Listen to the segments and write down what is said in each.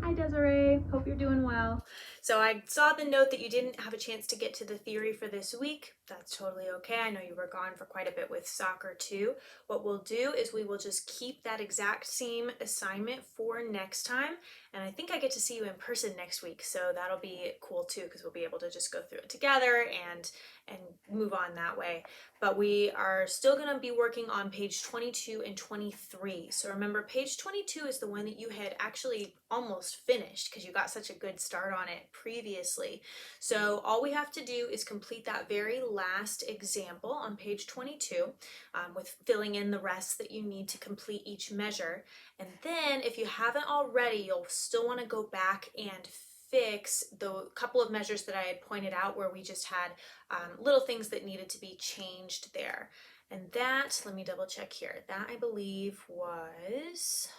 Hi Desirae, hope you're doing well. So I saw the note that you didn't have a chance to get to the theory for this week. That's totally okay. I know you were gone for quite a bit with soccer too. What we'll do is we will just keep that exact same assignment for next time. And I think I get to see you in person next week, so that'll be cool too because we'll be able to just go through it together and move on that way. But we are still going to be working on page 22 and 23. So remember, page 22 is the one that you had actually almost finished because you got such a good start on it previously. So all we have to do is complete that very last example on page 22 with filling in the rest that you need to complete each measure. And then if you haven't already, you'll still want to go back and fix the couple of measures that I had pointed out where we just had little things that needed to be changed there. And that, let me double check here, that I believe was,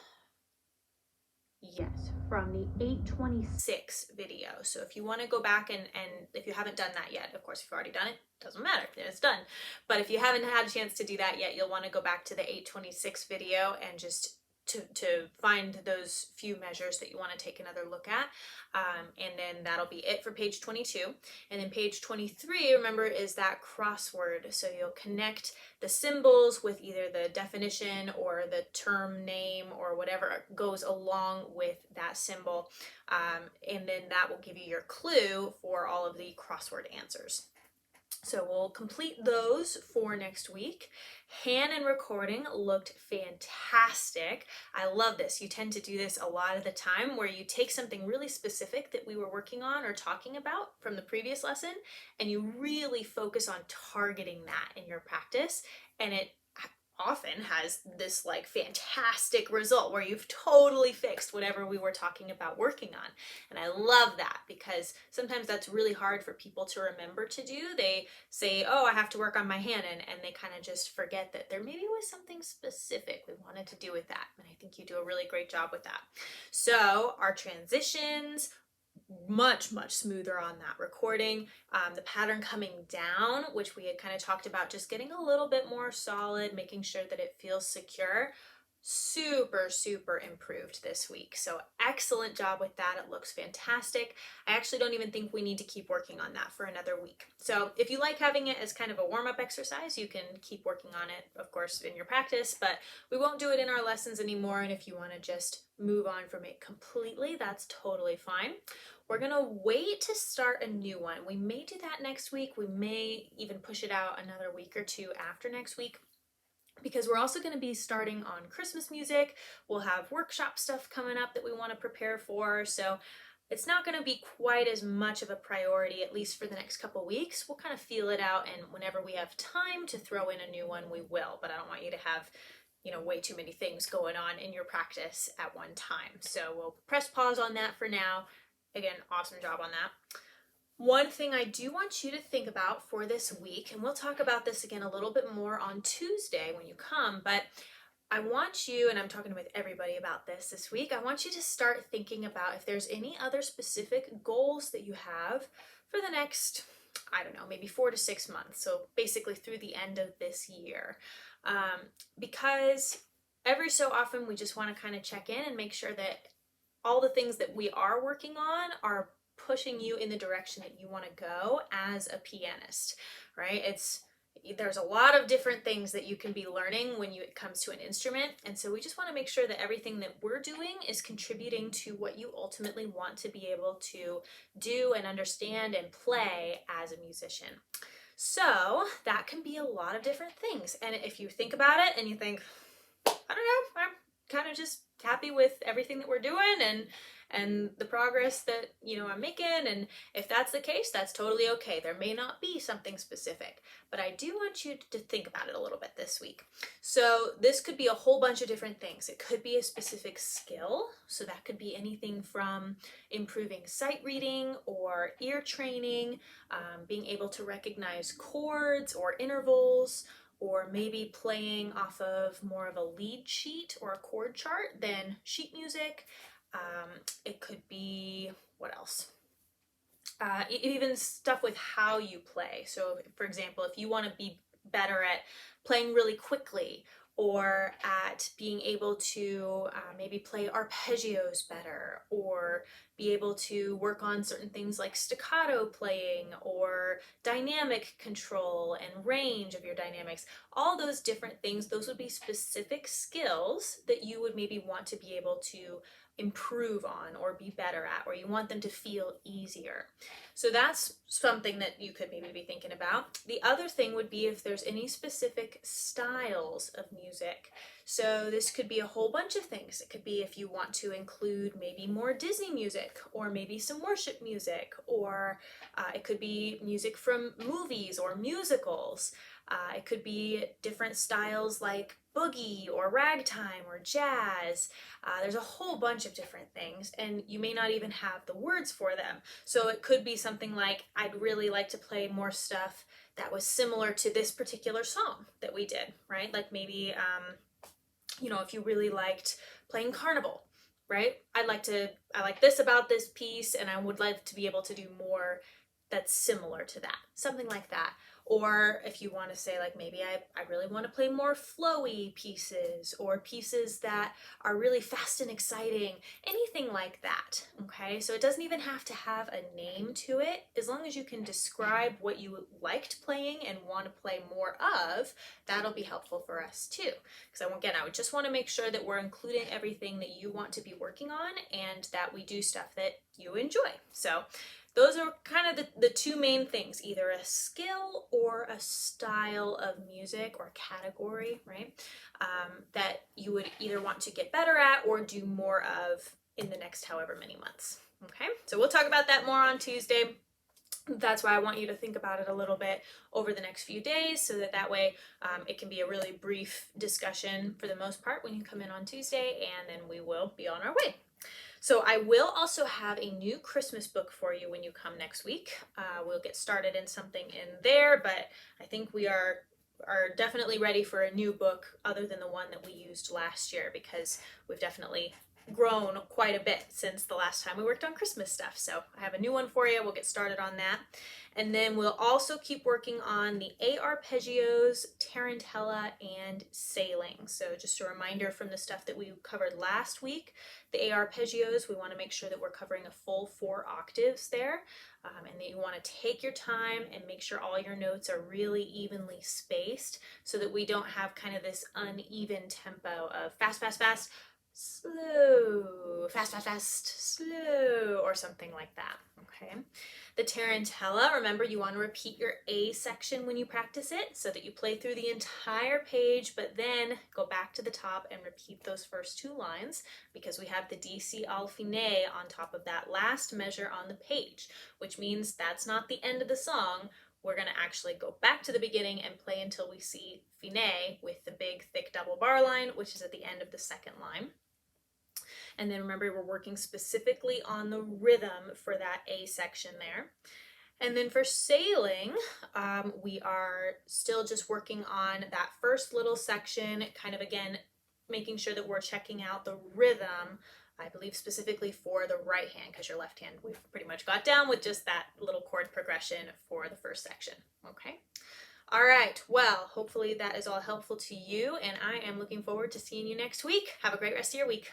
yes, from the 826 video. So if you want to go back and if you haven't done that yet, of course, if you've already done it, doesn't matter, it's done. But if you haven't had a chance to do that yet, you'll want to go back to the 826 video and just to find those few measures that you want to take another look at. And then that'll be it for page 22. And then page 23, remember, is that crossword. So you'll connect the symbols with either the definition or the term name or whatever goes along with that symbol. And then that will give you your clue for all of the crossword answers. So we'll complete those for next week. Hand and recording looked fantastic. I love this. You tend to do this a lot of the time where you take something really specific that we were working on or talking about from the previous lesson and you really focus on targeting that in your practice, and it often has this like fantastic result where you've totally fixed whatever we were talking about working on. And I love that because sometimes that's really hard for people to remember to do. They say, oh, I have to work on my hand, and they kind of just forget that there maybe was something specific we wanted to do with that. And I think you do a really great job with that. So our transitions, much smoother on that recording. The pattern coming down, which we had kind of talked about, just getting a little bit more solid, making sure that it feels secure. Super improved this week. So excellent job with that. It looks fantastic. I actually don't even think we need to keep working on that for another week. So if you like having it as kind of a warm-up exercise, you can keep working on it, of course, in your practice, but we won't do it in our lessons anymore. And if you want to just move on from it completely, that's totally fine. We're gonna wait to start a new one. We may do that next week. We may even push it out another week or two after next week, because we're also going to be starting on Christmas music. We'll have workshop stuff coming up that we want to prepare for. So it's not going to be quite as much of a priority, at least for the next couple weeks. We'll kind of feel it out, and whenever we have time to throw in a new one, we will. But I don't want you to have, way too many things going on in your practice at one time. So we'll press pause on that for now. Again, awesome job on that. One thing I do want you to think about for this week, and we'll talk about this again a little bit more on Tuesday when you come, but I want you, and I'm talking with everybody about this week, I want you to start thinking about if there's any other specific goals that you have for the next, I don't know, maybe 4 to 6 months. So basically through the end of this year. Because every so often we just want to kind of check in and make sure that all the things that we are working on are pushing you in the direction that you want to go as a pianist, right? There's a lot of different things that you can be learning when it comes to an instrument, and so we just want to make sure that everything that we're doing is contributing to what you ultimately want to be able to do and understand and play as a musician. So that can be a lot of different things, and if you think about it and you think, I don't know, I'm kind of just happy with everything that we're doing and the progress that I'm making, and if that's the case, that's totally okay. There may not be something specific, but I do want you to think about it a little bit this week. So this could be a whole bunch of different things. It could be a specific skill, so that could be anything from improving sight reading or ear training, being able to recognize chords or intervals, or maybe playing off of more of a lead sheet or a chord chart than sheet music. It could be, what else? Even stuff with how you play. So for example, if you want to be better at playing really quickly or at being able to maybe play arpeggios better, or be able to work on certain things like staccato playing or dynamic control and range of your dynamics. All those different things, those would be specific skills that you would maybe want to be able to improve on or be better at, or you want them to feel easier. So that's something that you could maybe be thinking about. The other thing would be if there's any specific styles of music. So this could be a whole bunch of things. It could be if you want to include maybe more Disney music, or maybe some worship music, or it could be music from movies or musicals. It could be different styles like boogie or ragtime or jazz. There's a whole bunch of different things, and you may not even have the words for them. So it could be something like, I'd really like to play more stuff that was similar to this particular song that we did, right? Like maybe, if you really liked playing Carnival, right? I like this about this piece, and I would like to be able to do more that's similar to that, something like that. Or if you want to say, like, maybe I really want to play more flowy pieces, or pieces that are really fast and exciting, anything like that, okay? So it doesn't even have to have a name to it. As long as you can describe what you liked playing and want to play more of, that'll be helpful for us too. Because again, I would just want to make sure that we're including everything that you want to be working on, and that we do stuff that you enjoy. So those are kind of the two main things, either a skill or a style of music or category, right? That you would either want to get better at or do more of in the next however many months, okay? So we'll talk about that more on Tuesday. That's why I want you to think about it a little bit over the next few days, so that way it can be a really brief discussion for the most part when you come in on Tuesday, and then we will be on our way. So I will also have a new Christmas book for you when you come next week. We'll get started in something in there, but I think we are definitely ready for a new book other than the one that we used last year, because we've definitely grown quite a bit since the last time we worked on Christmas stuff. So I have a new one for you. We'll get started on that. And then we'll also keep working on the A arpeggios, tarantella, and sailing. So just a reminder from the stuff that we covered last week, the A arpeggios, we want to make sure that we're covering a full 4 octaves there, and that you want to take your time and make sure all your notes are really evenly spaced, so that we don't have kind of this uneven tempo of fast, fast, fast, slow, fast, fast, fast, slow, or something like that, okay? The tarantella, remember, you want to repeat your A section when you practice it, so that you play through the entire page, but then go back to the top and repeat those first 2 lines, because we have the DC al fine on top of that last measure on the page, which means that's not the end of the song. We're going to actually go back to the beginning and play until we see fine with the big thick double bar line, which is at the end of the second line. And then remember, we're working specifically on the rhythm for that A section there. And then for sailing, we are still just working on that first little section, kind of again, making sure that we're checking out the rhythm, I believe specifically for the right hand, because your left hand we've pretty much got down with just that little chord progression for the first section, okay? All right, well, hopefully that is all helpful to you, and I am looking forward to seeing you next week. Have a great rest of your week.